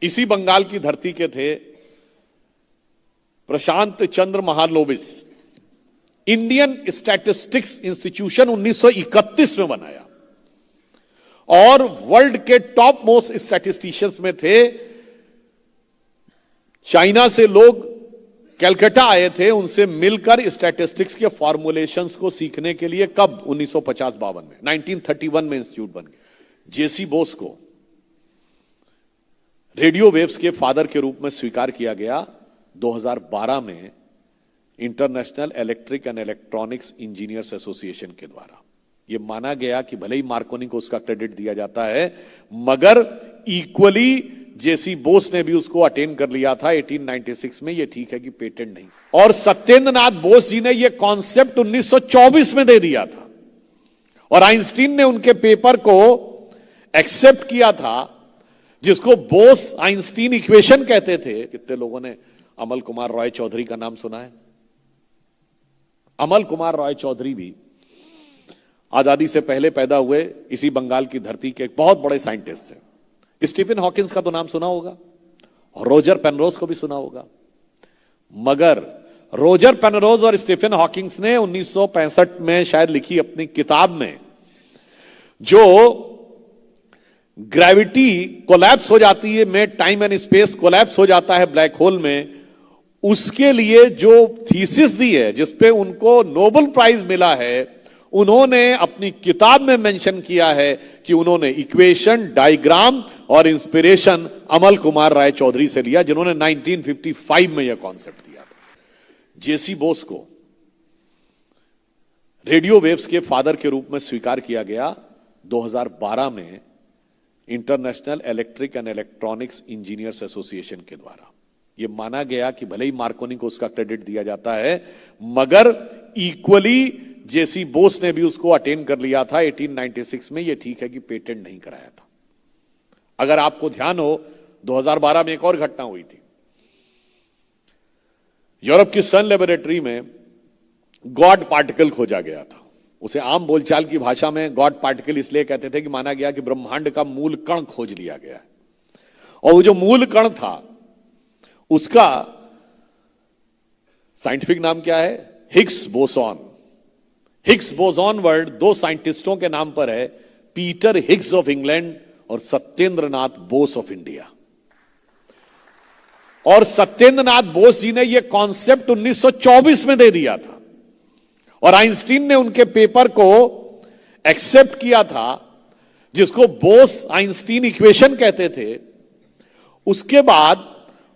इसी बंगाल की धरती के थे प्रशांत चंद्र महालोबिस। इंडियन स्टैटिस्टिक्स इंस्टीट्यूशन 1931 में बनाया और वर्ल्ड के टॉप मोस्ट स्टैटिस्टिशियंस में थे। चाइना से लोग कलकत्ता आए थे, उनसे मिलकर स्टैटिस्टिक्स के फॉर्मुलेशंस को सीखने के लिए। कब? 1950-52 में, 1931 में इंस्टीट्यूट बन गया। जेसी बोस को रेडियो वेव्स के फादर के रूप में स्वीकार किया गया 2012 में international electric and electronics engineers association के द्वारा। यह माना गया कि भले ही मार्कोनी को उसका क्रेडिट दिया जाता है, मगर इक्वली जेसी बोस ने भी उसको अटेन कर लिया था 1896 में। यह ठीक है कि पेटेंट नहीं। और सत्येंद्र नाथ बोस जी ने यह कॉन्सेप्ट 1924 में दे दिया था और आइंस्टीन ने उनके पेपर को एक्सेप्ट किया था, जिसको बोस आइंस्टीन इक्वेशन कहते थे। कितने लोगों ने अमल कुमार रॉय चौधरी का नाम सुना है? अमल कुमार रॉय चौधरी भी आजादी से पहले पैदा हुए इसी बंगाल की धरती के एक बहुत बड़े साइंटिस्ट हैं। स्टीफन हॉकिंस का तो नाम सुना होगा और रोजर पेनरोज को भी सुना होगा, मगर रोजर पेनरोज और स्टीफन हॉकिंस ने 1965 में शायद लिखी अपनी किताब में, जो ग्रेविटी कोलैप्स हो जाती है में, टाइम एंड स्पेस कोलैप्स हो जाता है ब्लैक होल में, उसके लिए जो थीसिस दी है, जिसपे उनको नोबेल प्राइज मिला है, उन्होंने अपनी किताब में मेंशन किया है कि उन्होंने इक्वेशन, डायग्राम और इंस्पिरेशन अमल कुमार राय चौधरी से लिया, जिन्होंने 1955 में यह कॉन्सेप्ट दिया था। जेसी बोस को रेडियो वेव्स के फादर के रूप में स्वीकार किया गया 2012 में international electric and electronics engineers association के द्वारा। यह माना गया कि भले ही मार्कोनी को उसका क्रेडिट दिया जाता है, मगर इक्वली जेसी बोस ने भी उसको अटेन कर लिया था 1896 में। यह ठीक है कि पेटेंट नहीं कराया था। अगर आपको ध्यान हो, 2012 में एक और घटना हुई थी। यूरोप की सन लेबोरेटरी में गॉड पार्टिकल खोजा गया था। उसे आम बोलचाल की भाषा में गॉड पार्टिकल इसलिए कहते थे कि माना गया कि ब्रह्मांड का मूल कण खोज लिया गया है। और वो जो मूल कण था, उसका साइंटिफिक नाम क्या है? Higgs boson. Higgs boson word दो साइंटिस्टों के नाम पर है, पीटर हिग्स ऑफ इंग्लैंड और सत्येंद्र नाथ बोस ऑफ इंडिया। और सत्येंद्र नाथ बोस जी ने यह कॉन्सेप्ट 1924 में दे दिया था और आइंस्टीन ने उनके पेपर को एक्सेप्ट किया था, जिसको बोस आइंस्टीन इक्वेशन कहते थे। उसके बाद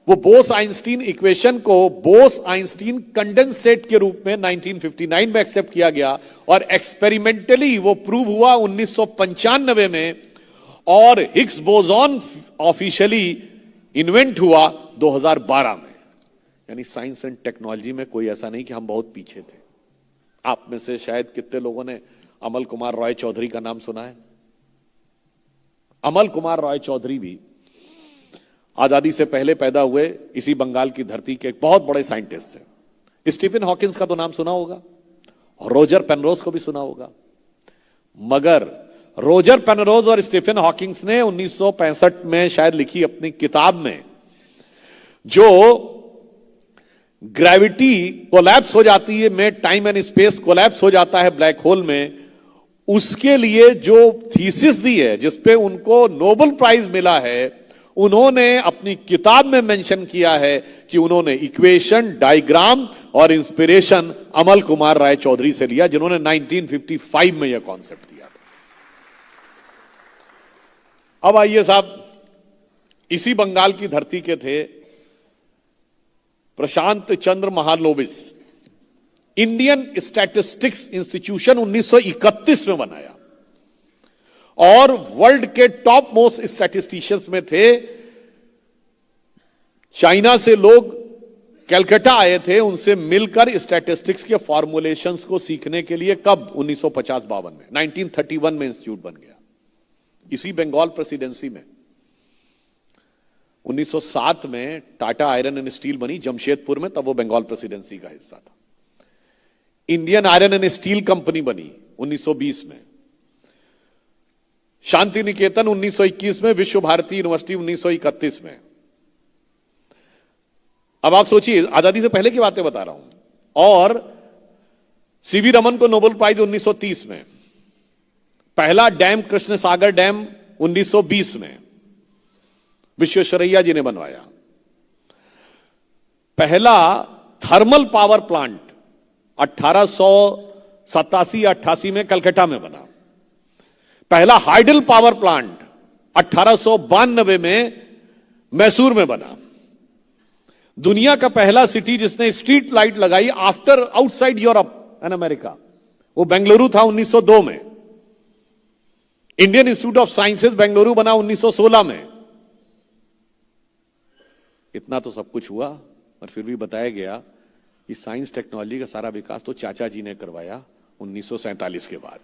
वो बोस आइंस्टीन इक्वेशन को बोस आइंस्टीन कंडेंसेट के रूप में 1959 में एक्सेप्ट किया गया और एक्सपेरिमेंटली वो प्रूव हुआ 1995 में, और हिग्स बोसॉन ऑफिशियली इन्वेंट हुआ 2012 में। यानी साइंस एंड टेक्नोलॉजी में कोई ऐसा नहीं कि हम बहुत पीछे थे। आप में से शायद कितने लोगों ने अमल कुमार रॉय चौधरी का नाम सुना है? अमल कुमार रॉय चौधरी भी आजादी से पहले पैदा हुए इसी बंगाल की धरती के एक बहुत बड़े साइंटिस्ट हैं। स्टीफन हॉकिंस का तो नाम सुना होगा और रोजर पेनरोज को भी सुना होगा, मगर रोजर पेनरोज और स्टीफन हॉकिंस ने 1965 में शायद लिखी अपनी किताब में, जो ग्रेविटी कोलैप्स हो जाती है में, टाइम एंड स्पेस कोलैप्स हो जाता है ब्लैक होल में, उसके लिए जो थीसिस दी है, जिसपे उनको नोबेल प्राइज मिला है, उन्होंने अपनी किताब में मेंशन किया है कि उन्होंने इक्वेशन, डायग्राम और इंस्पिरेशन अमल कुमार राय चौधरी से लिया, जिन्होंने 1955 में यह कॉन्सेप्ट दिया था। अब आइए साहब, इसी बंगाल की धरती के थे प्रशांत चंद्र महालोबिस। इंडियन स्टैटिस्टिक्स इंस्टीट्यूशन 1931 में बनाया और वर्ल्ड के टॉप मोस्ट स्टैटिस्टिशियंस में थे। चाइना से लोग कलकत्ता आए थे, उनसे मिलकर स्टैटिस्टिक्स के फॉर्मुलेशंस को सीखने के लिए। कब? 1950-52 में, 1931 में इंस्टीट्यूट बन गया। इसी बंगाल प्रेसिडेंसी में 1907 में टाटा आयरन एंड स्टील बनी जमशेदपुर में, तब वो बंगाल प्रेसिडेंसी का हिस्सा था। Indian iron and steel company बनी 1920 में। शांति निकेतन 1921 में, विश्व भारती यूनिवर्सिटी 1931 में। अब आप सोचिए, आजादी से पहले की बातें बता रहा हूं। और सीवी रमन को नोबेल प्राइज 1930 में, पहला डैम कृष्ण सागर डैम 1920 में विश्वेश्वरैया जी ने बनवाया। पहला थर्मल पावर प्लांट 1887-88 में कलकत्ता में बना। पहला हाइडल पावर प्लांट 1892 में मैसूर में बना। दुनिया का पहला सिटी जिसने स्ट्रीट लाइट लगाई after outside Europe and America, वो बेंगलुरु था 1902 में। Indian institute of sciences Bengaluru बना 1916 में। इतना तो सब कुछ हुआ, और फिर भी बताया गया कि साइंस टेक्नोलॉजी का सारा विकास तो चाचा जी ने करवाया 1947 के बाद।